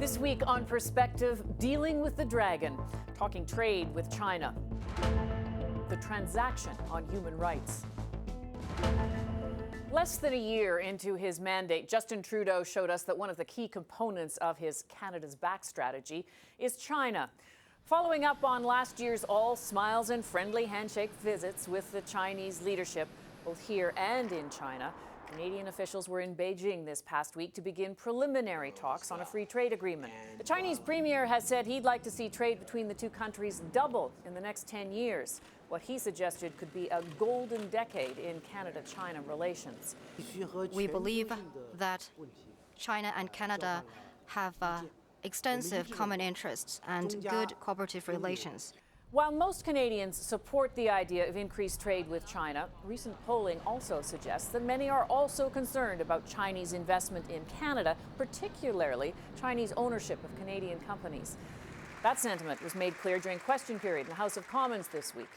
This week on Perspective, dealing with the dragon, talking trade with China, the transaction on human rights. Less than a year into his mandate, Justin Trudeau showed us that one of the key components of his Canada's back strategy is China. Following up on last year's all smiles and friendly handshake visits with the Chinese leadership, both here and in China, Canadian officials were in Beijing this past week to begin preliminary talks on a free trade agreement. The Chinese premier has said he'd like to see trade between the two countries double in the next 10 years. What he suggested could be a golden decade in Canada-China relations. We believe that China and Canada have extensive common interests and good cooperative relations. While most Canadians support the idea of increased trade with China, recent polling also suggests that many are also concerned about Chinese investment in Canada, particularly Chinese ownership of Canadian companies. That sentiment was made clear during question period in the House of Commons this week.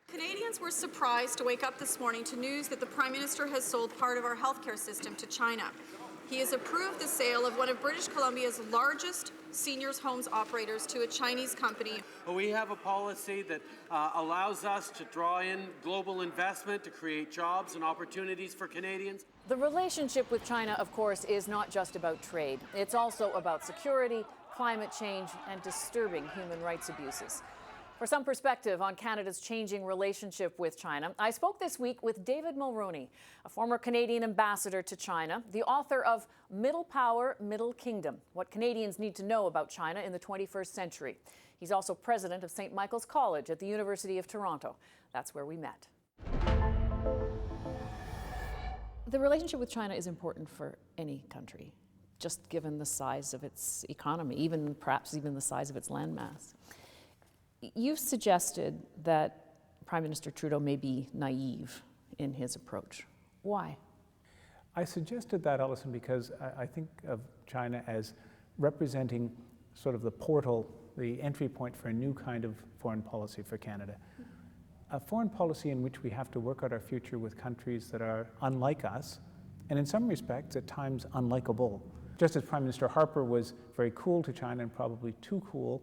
Canadians were surprised to wake up this morning to news that the Prime Minister has sold part of our healthcare system to China. He has approved the sale of one of British Columbia's largest seniors' homes operators to a Chinese company. We have a policy that allows us to draw in global investment to create jobs and opportunities for Canadians. The relationship with China, of course, is not just about trade. It's also about security, climate change, and disturbing human rights abuses. For some perspective on Canada's changing relationship with China, I spoke this week with David Mulroney, a former Canadian ambassador to China, the author of Middle Power, Middle Kingdom, What Canadians Need to Know About China in the 21st Century. He's also president of St. Michael's College at the University of Toronto. That's where we met. The relationship with China is important for any country, just given the size of its economy, perhaps even the size of its landmass. You've suggested that Prime Minister Trudeau may be naive in his approach. Why? I suggested that, Alison, because I think of China as representing sort of the portal, the entry point for a new kind of foreign policy for Canada. A foreign policy in which we have to work out our future with countries that are unlike us, and in some respects, at times, unlikable. Just as Prime Minister Harper was very cool to China and probably too cool,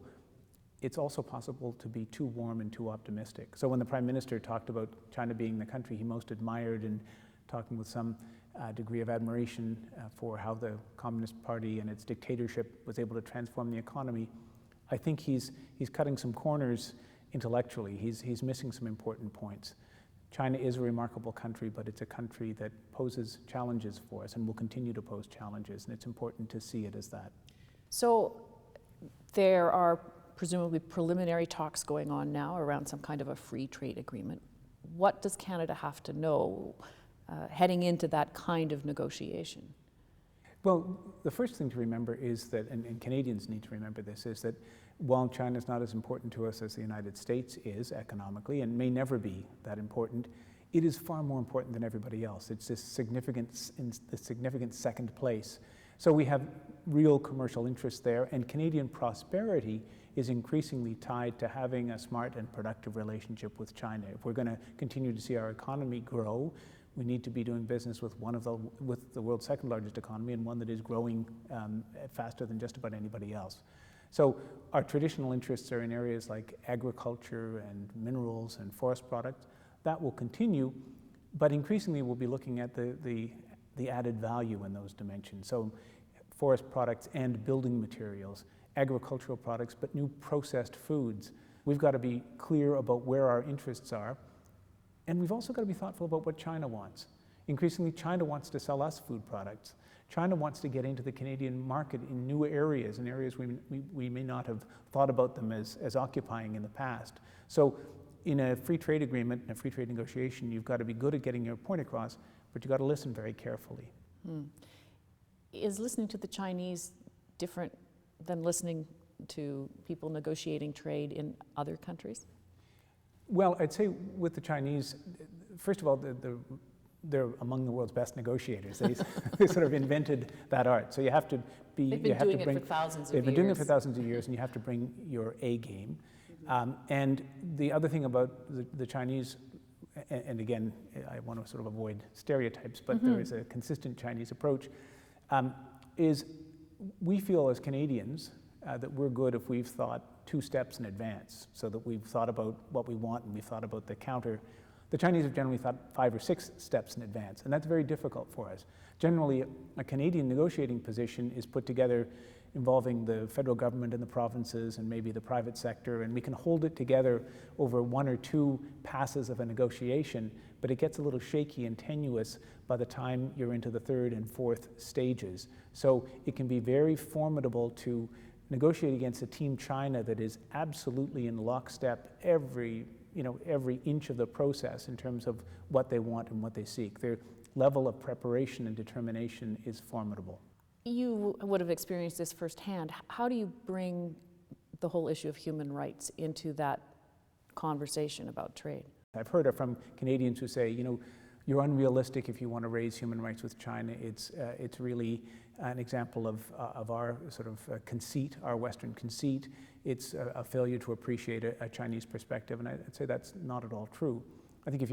it's also possible to be too warm and too optimistic. So when the Prime Minister talked about China being the country he most admired and talking with some degree of admiration for how the Communist Party and its dictatorship was able to transform the economy, I think he's cutting some corners intellectually. He's missing some important points. China is a remarkable country, but it's a country that poses challenges for us and will continue to pose challenges, and it's important to see it as that. So there are presumably preliminary talks going on now around some kind of a free trade agreement. What does Canada have to know heading into that kind of negotiation? Well, the first thing to remember is that, and Canadians need to remember this, is that while China is not as important to us as the United States is economically, and may never be that important, it is far more important than everybody else. It's this significant second place. So we have real commercial interest there, and Canadian prosperity is increasingly tied to having a smart and productive relationship with China. If we're going to continue to see our economy grow, we need to be doing business with with the world's second largest economy, and one that is growing faster than just about anybody else. So our traditional interests are in areas like agriculture and minerals and forest products. That will continue, but increasingly we'll be looking at the added value in those dimensions. So forest products and building materials, agricultural products, but new processed foods. We've got to be clear about where our interests are, and we've also got to be thoughtful about what China wants. Increasingly, China wants to sell us food products. China wants to get into the Canadian market in new areas, in areas we may not have thought about them as occupying in the past. So in a free trade agreement, in a free trade negotiation, you've got to be good at getting your point across, but you've got to listen very carefully. Is listening to the Chinese different than listening to people negotiating trade in other countries? Well, I'd say with the Chinese, first of all, they're among the world's best negotiators. They sort of invented that art. So you have to be. They've been doing it for thousands of years. They've been doing it for thousands of years, and you have to bring your A game. And the other thing about the Chinese, and again, I want to sort of avoid stereotypes, but there is a consistent Chinese approach, is we feel as Canadians that we're good if we've thought 2 steps in advance, so that we've thought about what we want and we've thought about the counter. The Chinese have generally thought 5 or 6 steps in advance, and that's very difficult for us. Generally, a Canadian negotiating position is put together involving the federal government and the provinces and maybe the private sector, and we can hold it together over 1 or 2 passes of a negotiation, but it gets a little shaky and tenuous by the time you're into the 3rd and 4th stages. So it can be very formidable to negotiate against a team China that is absolutely in lockstep every inch of the process in terms of what they want and what they seek. Their level of preparation and determination is formidable. You would have experienced this firsthand. How do you bring the whole issue of human rights into that conversation about trade? I've heard it from Canadians who say, you're unrealistic if you want to raise human rights with China. It's really an example of our sort of conceit, our Western conceit. It's a failure to appreciate a Chinese perspective, and I'd say that's not at all true. I think if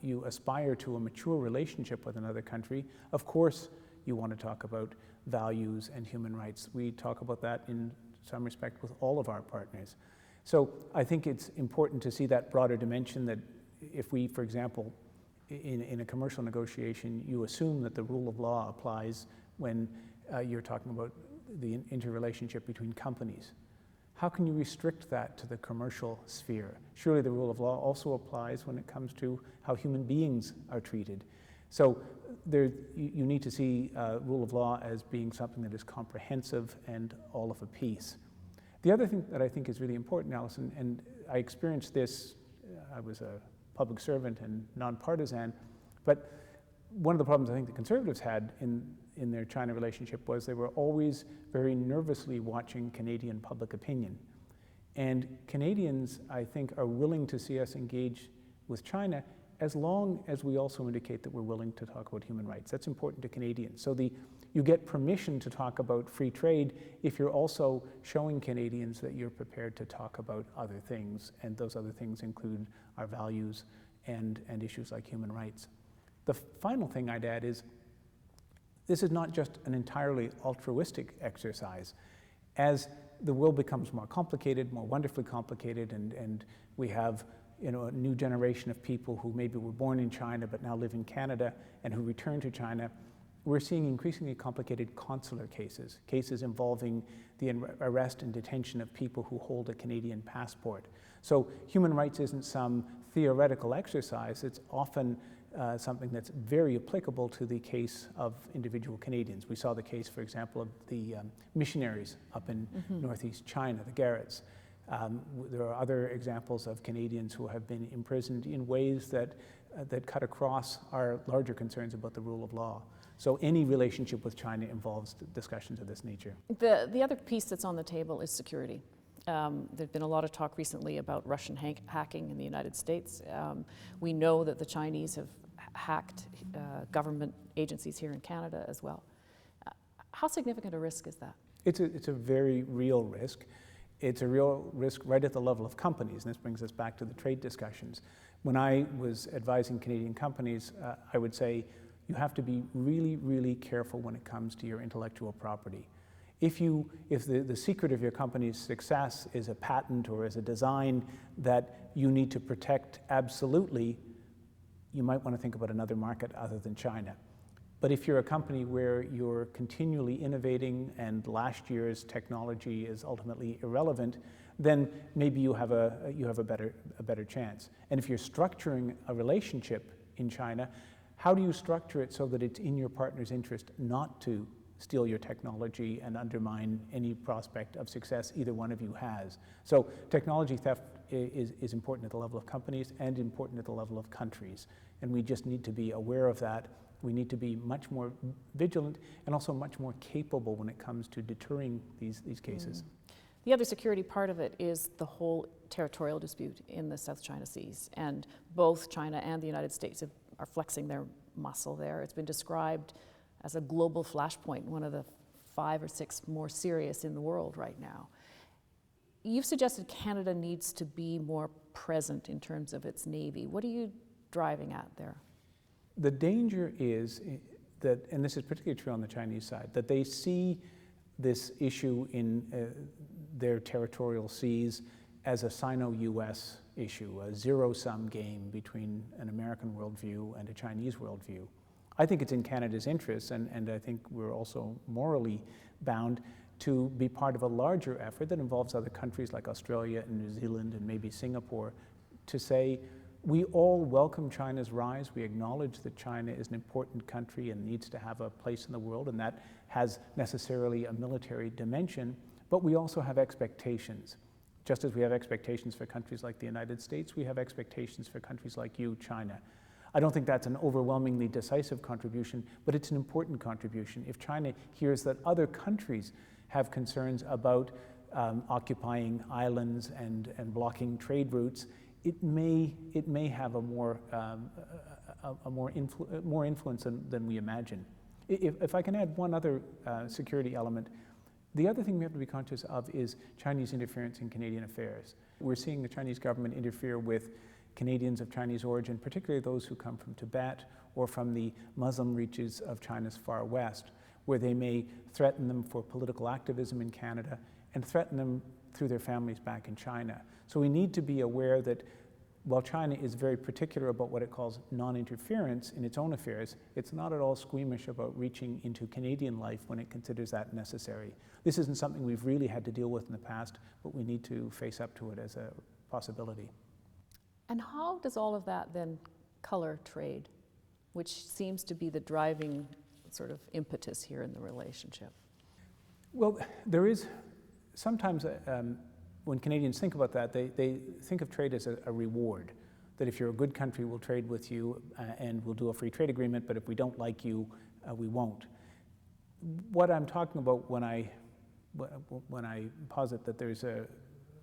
you aspire to a mature relationship with another country, of course you want to talk about values and human rights. We talk about that in some respect with all of our partners. So I think it's important to see that broader dimension, that if we, for example, in a commercial negotiation, you assume that the rule of law applies when you're talking about the interrelationship between companies. How can you restrict that to the commercial sphere? Surely the rule of law also applies when it comes to how human beings are treated. So you need to see rule of law as being something that is comprehensive and all of a piece. The other thing that I think is really important, Alison, and I experienced this, I was a public servant and nonpartisan, but one of the problems I think the Conservatives had in their China relationship was they were always very nervously watching Canadian public opinion. And Canadians, I think, are willing to see us engage with China as long as we also indicate that we're willing to talk about human rights. That's important to Canadians. So you get permission to talk about free trade if you're also showing Canadians that you're prepared to talk about other things, and those other things include our values and issues like human rights. The final thing I'd add is this is not just an entirely altruistic exercise. As the world becomes more complicated, more wonderfully complicated, and we have a new generation of people who maybe were born in China but now live in Canada and who return to China, we're seeing increasingly complicated consular cases involving the arrest and detention of people who hold a Canadian passport. So human rights isn't some theoretical exercise, it's often something that's very applicable to the case of individual Canadians. We saw the case, for example, of the missionaries up in northeast China, the Garretts. There are other examples of Canadians who have been imprisoned in ways that cut across our larger concerns about the rule of law. So any relationship with China involves discussions of this nature. The other piece that's on the table is security. There's been a lot of talk recently about Russian hacking in the United States. We know that the Chinese have hacked government agencies here in Canada as well. How significant a risk is that? It's a very real risk. It's a real risk right at the level of companies, and this brings us back to the trade discussions. When I was advising Canadian companies, I would say you have to be really, really careful when it comes to your intellectual property. If the secret of your company's success is a patent or is a design that you need to protect absolutely, you might want to think about another market other than China. But if you're a company where you're continually innovating and last year's technology is ultimately irrelevant, then maybe you have a better chance. And if you're structuring a relationship in China, how do you structure it so that it's in your partner's interest not to steal your technology and undermine any prospect of success either one of you has? So technology theft is important at the level of companies and important at the level of countries. And we just need to be aware of that. We need to be much more vigilant and also much more capable when it comes to deterring these cases. The other security part of it is the whole territorial dispute in the South China Seas. And both China and the United States are flexing their muscle there. It's been described as a global flashpoint, one of the 5 or 6 more serious in the world right now. You've suggested Canada needs to be more present in terms of its Navy. What are you driving at there? The danger is that, and this is particularly true on the Chinese side, that they see this issue in their territorial seas as a Sino-US issue, a zero-sum game between an American worldview and a Chinese worldview. I think it's in Canada's interest, and I think we're also morally bound to be part of a larger effort that involves other countries like Australia and New Zealand and maybe Singapore, to say we all welcome China's rise. We acknowledge that China is an important country and needs to have a place in the world, and that has necessarily a military dimension, but we also have expectations. Just as we have expectations for countries like the United States, we have expectations for countries like you, China. I don't think that's an overwhelmingly decisive contribution, but it's an important contribution. If China hears that other countries have concerns about occupying islands and blocking trade routes, it may have a more influence than we imagine. If I can add one other security element, the other thing we have to be conscious of is Chinese interference in Canadian affairs. We're seeing the Chinese government interfere with Canadians of Chinese origin, particularly those who come from Tibet or from the Muslim reaches of China's far west, where they may threaten them for political activism in Canada and threaten them through their families back in China. So we need to be aware that while China is very particular about what it calls non-interference in its own affairs, it's not at all squeamish about reaching into Canadian life when it considers that necessary. This isn't something we've really had to deal with in the past, but we need to face up to it as a possibility. And how does all of that then color trade, which seems to be the driving sort of impetus here in the relationship? Well, there is sometimes, when Canadians think about that, they think of trade as a reward, that if you're a good country, we'll trade with you and we'll do a free trade agreement, but if we don't like you, we won't. What I'm talking about when I posit that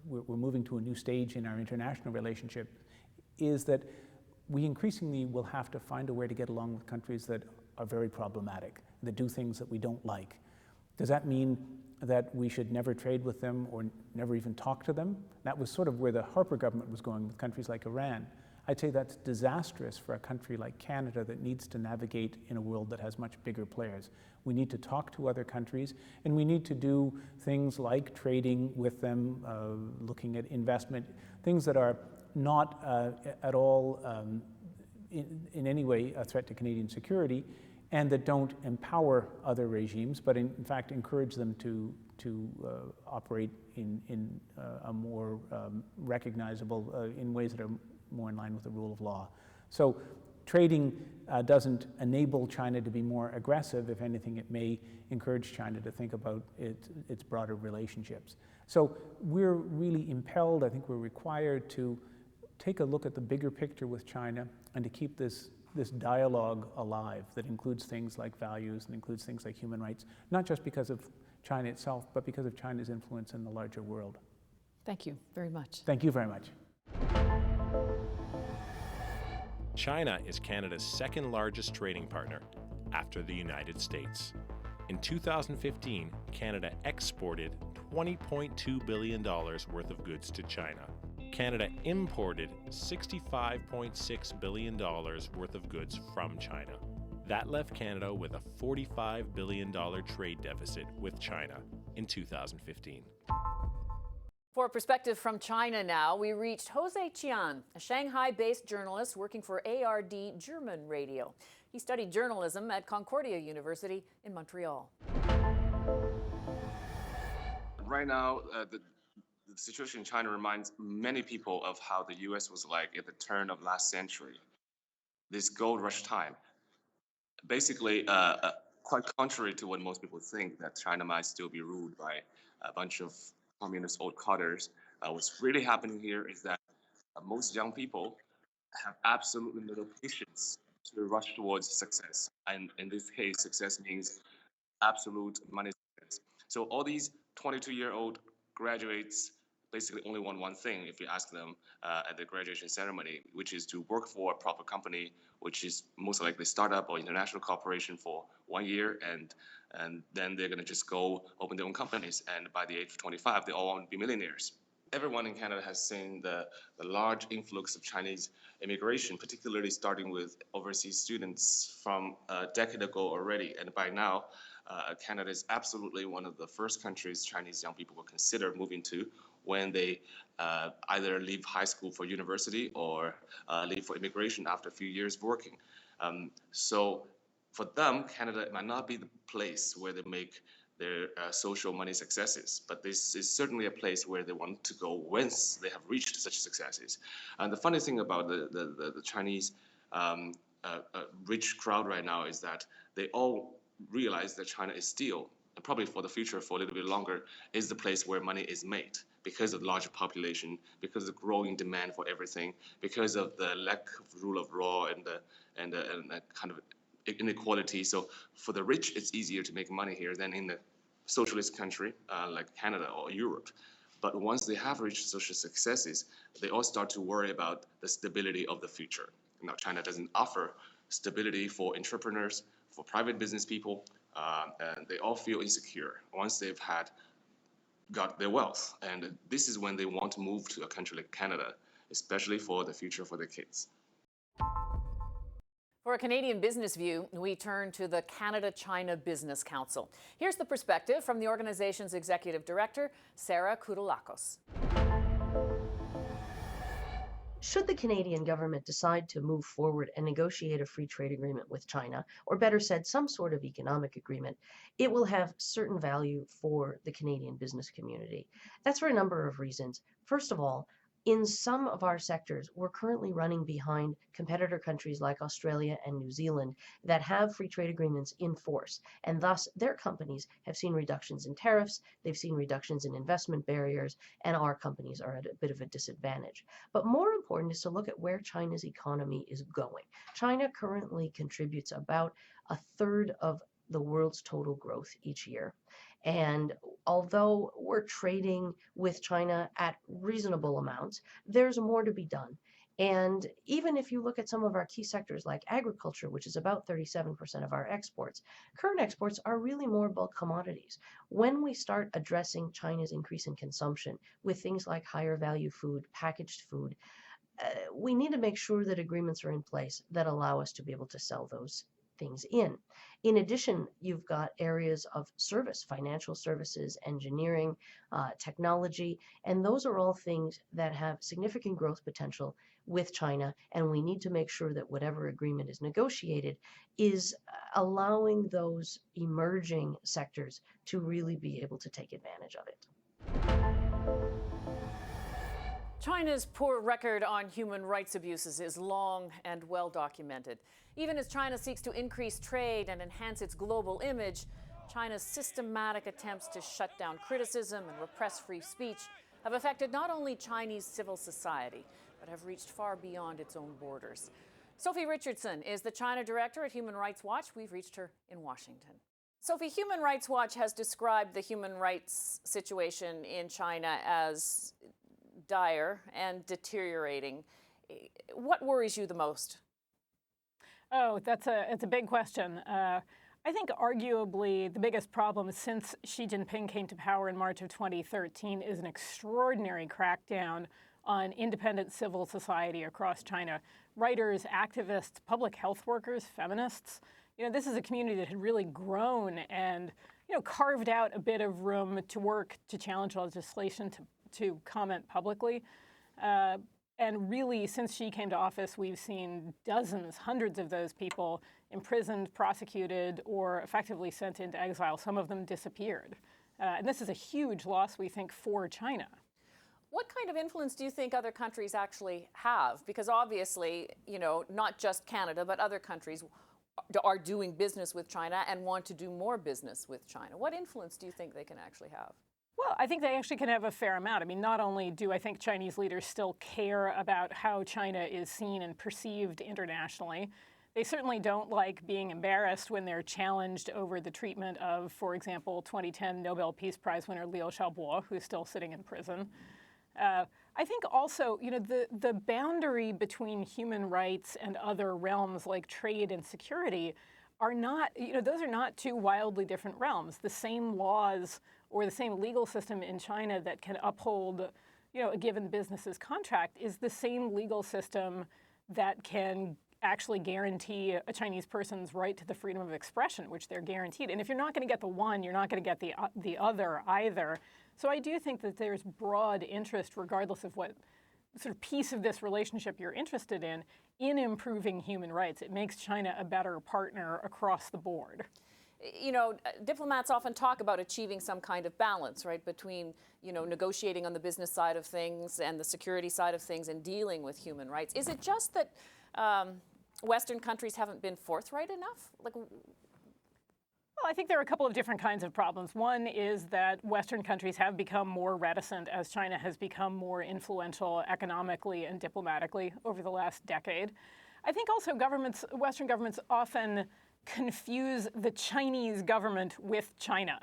we're moving to a new stage in our international relationship is that we increasingly will have to find a way to get along with countries that are very problematic, that do things that we don't like. Does that mean that we should never trade with them or never even talk to them? That was sort of where the Harper government was going with countries like Iran. I'd say that's disastrous for a country like Canada that needs to navigate in a world that has much bigger players. We need to talk to other countries, and we need to do things like trading with them, looking at investment, things that are not at all in any way a threat to Canadian security, and that don't empower other regimes, but in fact encourage them to operate in a more recognizable, in ways that are more in line with the rule of law. So trading doesn't enable China to be more aggressive. If anything, it may encourage China to think about its broader relationships. So we're really impelled, I think we're required to take a look at the bigger picture with China and to keep this dialogue alive that includes things like values and includes things like human rights, not just because of China itself, but because of China's influence in the larger world. Thank you very much. Thank you very much. China is Canada's second largest trading partner after the United States. In 2015, Canada exported $20.2 billion worth of goods to China. Canada imported $65.6 billion worth of goods from China. That left Canada with a $45 billion trade deficit with China in 2015. For a perspective from China now, we reached Jose Qian, a Shanghai-based journalist working for ARD German radio. He studied journalism at Concordia University in Montreal. Right now, the situation in China reminds many people of how the US was like at the turn of last century, this gold rush time. Basically, quite contrary to what most people think, that China might still be ruled by a bunch of communist old cotters. What's really happening here is that most young people have absolutely no patience to rush towards success. And in this case, success means absolute money success. So all these 22-year-old graduates basically only want one thing if you ask them at the graduation ceremony, which is to work for a proper company, which is most likely startup or international corporation for 1 year, and then they're going to just go open their own companies. And by the age of 25, they all want to be millionaires. Everyone in Canada has seen the large influx of Chinese immigration, particularly starting with overseas students from a decade ago already. And by now, Canada is absolutely one of the first countries Chinese young people will consider moving to when they either leave high school for university or leave for immigration after a few years of working. So for them, Canada might not be the place where they make their social money successes, but this is certainly a place where they want to go once they have reached such successes. And the funny thing about the Chinese rich crowd right now is that they all realize that China is still, and probably for the future for a little bit longer, is the place where money is made because of the larger population, because of the growing demand for everything, because of the lack of rule of law and the kind of inequality. So for the rich, it's easier to make money here than in the socialist country like Canada or Europe. But once they have reached social successes, they all start to worry about the stability of the future. Now, China doesn't offer stability for entrepreneurs, for private business people, and they all feel insecure once they've got their wealth. And this is when they want to move to a country like Canada, especially for the future for their kids. For a Canadian business view, we turn to the Canada-China Business Council. Here's the perspective from the organization's executive director, Sarah Kutulakos. Should the Canadian government decide to move forward and negotiate a free trade agreement with China, or better said, some sort of economic agreement, it will have certain value for the Canadian business community. That's for a number of reasons. First of all, in some of our sectors, we're currently running behind competitor countries like Australia and New Zealand that have free trade agreements in force, and thus their companies have seen reductions in tariffs, they've seen reductions in investment barriers, and our companies are at a bit of a disadvantage. But more important is to look at where China's economy is going. China currently contributes about a third of the world's total growth each year. And although we're trading with China at reasonable amounts, there's more to be done. And even if you look at some of our key sectors like agriculture, which is about 37% of our exports, current exports are really more bulk commodities. When we start addressing China's increase in consumption with things like higher value food, packaged food, we need to make sure that agreements are in place that allow us to be able to sell those things in. In addition, you've got areas of service, financial services, engineering, technology, and those are all things that have significant growth potential with China, and we need to make sure that whatever agreement is negotiated is allowing those emerging sectors to really be able to take advantage of it. China's poor record on human rights abuses is long and well documented. Even as China seeks to increase trade and enhance its global image, China's systematic attempts to shut down criticism and repress free speech have affected not only Chinese civil society, but have reached far beyond its own borders. Sophie Richardson is the China director at Human Rights Watch. We've reached her in Washington. Sophie, Human Rights Watch has described the human rights situation in China as dire and deteriorating. What worries you the most? Oh, it's a big question. I think arguably the biggest problem since Xi Jinping came to power in March of 2013 is an extraordinary crackdown on independent civil society across China. Writers, activists, public health workers, feminists. This is a community that had really grown and, carved out a bit of room to work, to challenge legislation, to comment publicly. And really, since she came to office, we've seen dozens, hundreds of those people imprisoned, prosecuted, or effectively sent into exile. Some of them disappeared. And this is a huge loss, we think, for China. What kind of influence do you think other countries actually have? Because obviously, not just Canada, but other countries are doing business with China and want to do more business with China. What influence do you think they can actually have? Well, I think they actually can have a fair amount. I mean, not only do I think Chinese leaders still care about how China is seen and perceived internationally, they certainly don't like being embarrassed when they're challenged over the treatment of, for example, 2010 Nobel Peace Prize winner Liu Xiaobo, who's still sitting in prison. I think also, the boundary between human rights and other realms like trade and security are not, those are not two wildly different realms. The same laws or the same legal system in China that can uphold, a given business's contract is the same legal system that can actually guarantee a Chinese person's right to the freedom of expression, which they're guaranteed. And if you're not going to get the one, you're not going to get the other either. So I do think that there's broad interest, regardless of what sort of piece of this relationship you're interested in improving human rights. It makes China a better partner across the board. You know, diplomats often talk about achieving some kind of balance, right, between, you know, negotiating on the business side of things and the security side of things and dealing with human rights. Is it just that Western countries haven't been forthright enough? Like, well, I think there are a couple of different kinds of problems. One is that Western countries have become more reticent as China has become more influential economically and diplomatically over the last decade. I think also Western governments often confuse the Chinese government with China.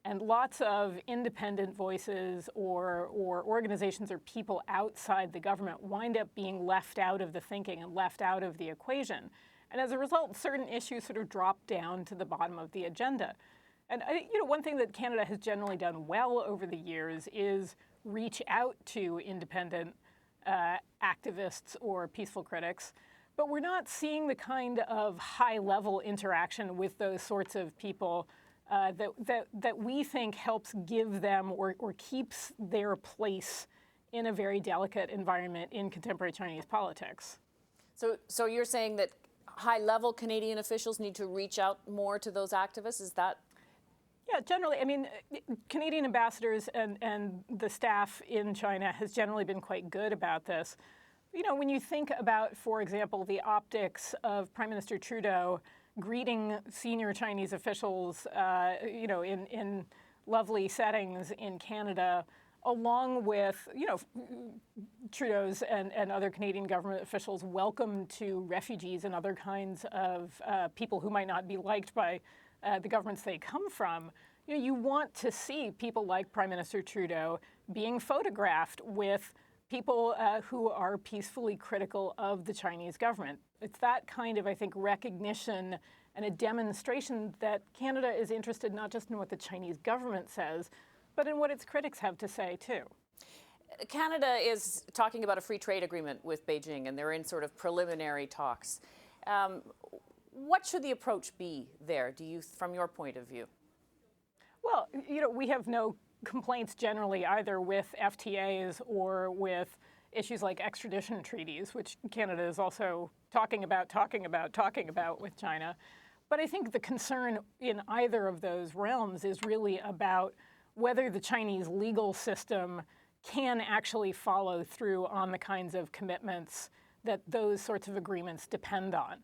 And lots of independent voices or organizations or people outside the government wind up being left out of the thinking and left out of the equation. And as a result, certain issues sort of drop down to the bottom of the agenda. And one thing that Canada has generally done well over the years is reach out to independent activists or peaceful critics. But we're not seeing the kind of high-level interaction with those sorts of people that we think helps give them or keeps their place in a very delicate environment in contemporary Chinese politics. So you're saying that high-level Canadian officials need to reach out more to those activists? Is that? Yeah, generally. I mean, Canadian ambassadors and the staff in China has generally been quite good about this. You know, when you think about, for example, the optics of Prime Minister Trudeau greeting senior Chinese officials, in lovely settings in Canada, along with, Trudeau's and other Canadian government officials' welcome to refugees and other kinds of people who might not be liked by the governments they come from, you want to see people like Prime Minister Trudeau being photographed with people who are peacefully critical of the Chinese government. It's that kind of, I think, recognition and a demonstration that Canada is interested not just in what the Chinese government says, but in what its critics have to say, too. Canada is talking about a free trade agreement with Beijing, and they're in sort of preliminary talks. What should the approach be there, from your point of view? Well, we have no complaints generally either with FTAs or with issues like extradition treaties, which Canada is also talking about with China. But I think the concern in either of those realms is really about whether the Chinese legal system can actually follow through on the kinds of commitments that those sorts of agreements depend on.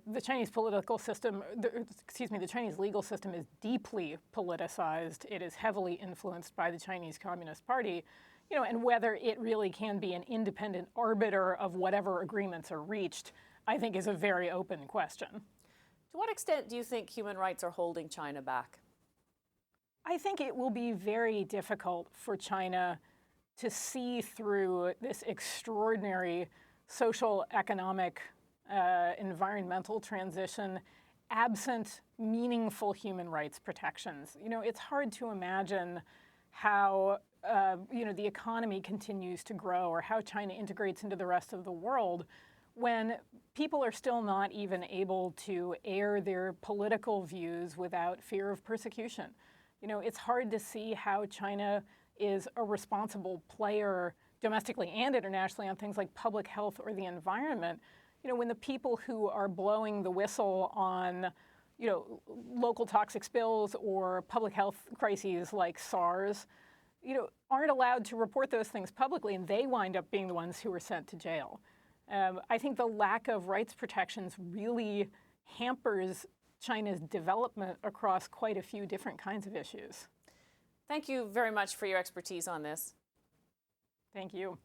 The Chinese political system, the Chinese legal system is deeply politicized. It is heavily influenced by the Chinese Communist Party, and whether it really can be an independent arbiter of whatever agreements are reached, I think is a very open question. To what extent do you think human rights are holding China back? I think it will be very difficult for China to see through this extraordinary social, economic, environmental transition absent meaningful human rights protections. It's hard to imagine how the economy continues to grow or how China integrates into the rest of the world when people are still not even able to air their political views without fear of persecution. It's hard to see how China is a responsible player domestically and internationally on things like public health or the environment, when the people who are blowing the whistle on, local toxic spills or public health crises like SARS, aren't allowed to report those things publicly, and they wind up being the ones who are sent to jail. I think the lack of rights protections really hampers China's development across quite a few different kinds of issues. Thank you very much for your expertise on this. Thank you.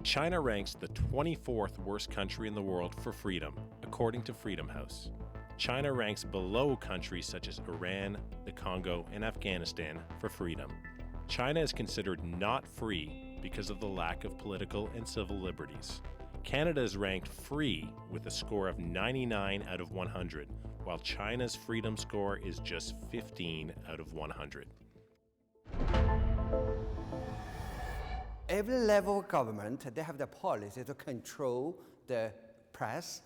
China ranks the 24th worst country in the world for freedom, according to Freedom House. China ranks below countries such as Iran, the Congo, and Afghanistan for freedom. China is considered not free because of the lack of political and civil liberties. Canada is ranked free with a score of 99 out of 100, while China's freedom score is just 15 out of 100. every level of government, they have the policy to control the press.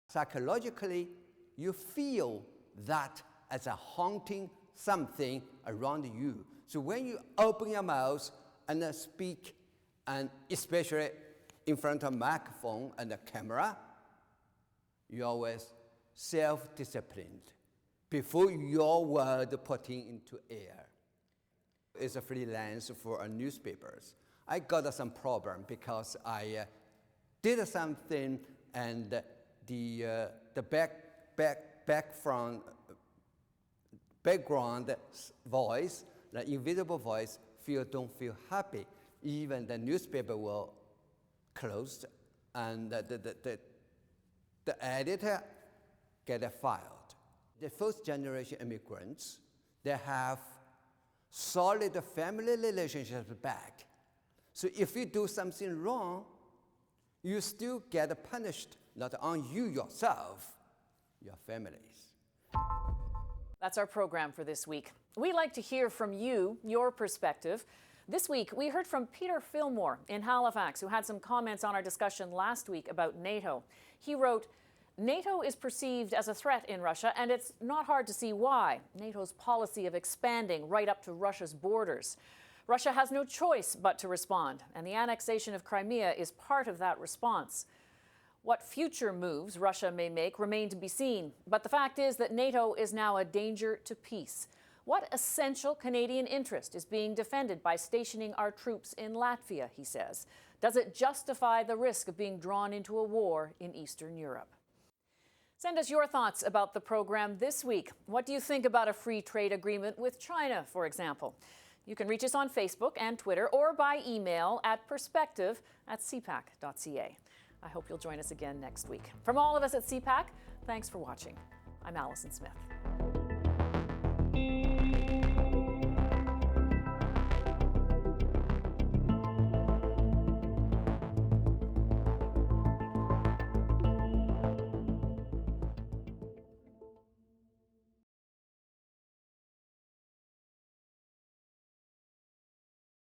Psychologically, you feel that as a haunting something around you. So when you open your mouth and speak, and especially in front of a microphone and a camera, you're always self-disciplined before your word putting into air. It's a freelance for a newspapers. I got some problem because I did something and the background voice, the invisible voice, don't feel happy. Even the newspaper will close, and the editor get fired. The first generation immigrants, they have solid family relationships back. So if you do something wrong, you still get punished, not on you yourself, your families. That's our program for this week. We'd like to hear from you, your perspective. This week, we heard from Peter Fillmore in Halifax, who had some comments on our discussion last week about NATO. He wrote, NATO is perceived as a threat in Russia, and it's not hard to see why. NATO's policy of expanding right up to Russia's borders. Russia has no choice but to respond, and the annexation of Crimea is part of that response. What future moves Russia may make remain to be seen, but the fact is that NATO is now a danger to peace. What essential Canadian interest is being defended by stationing our troops in Latvia, he says? Does it justify the risk of being drawn into a war in Eastern Europe? Send us your thoughts about the program this week. What do you think about a free trade agreement with China, for example? You can reach us on Facebook and Twitter or by email at perspective@cpac.ca. I hope you'll join us again next week. From all of us at CPAC, thanks for watching. I'm Alison Smith.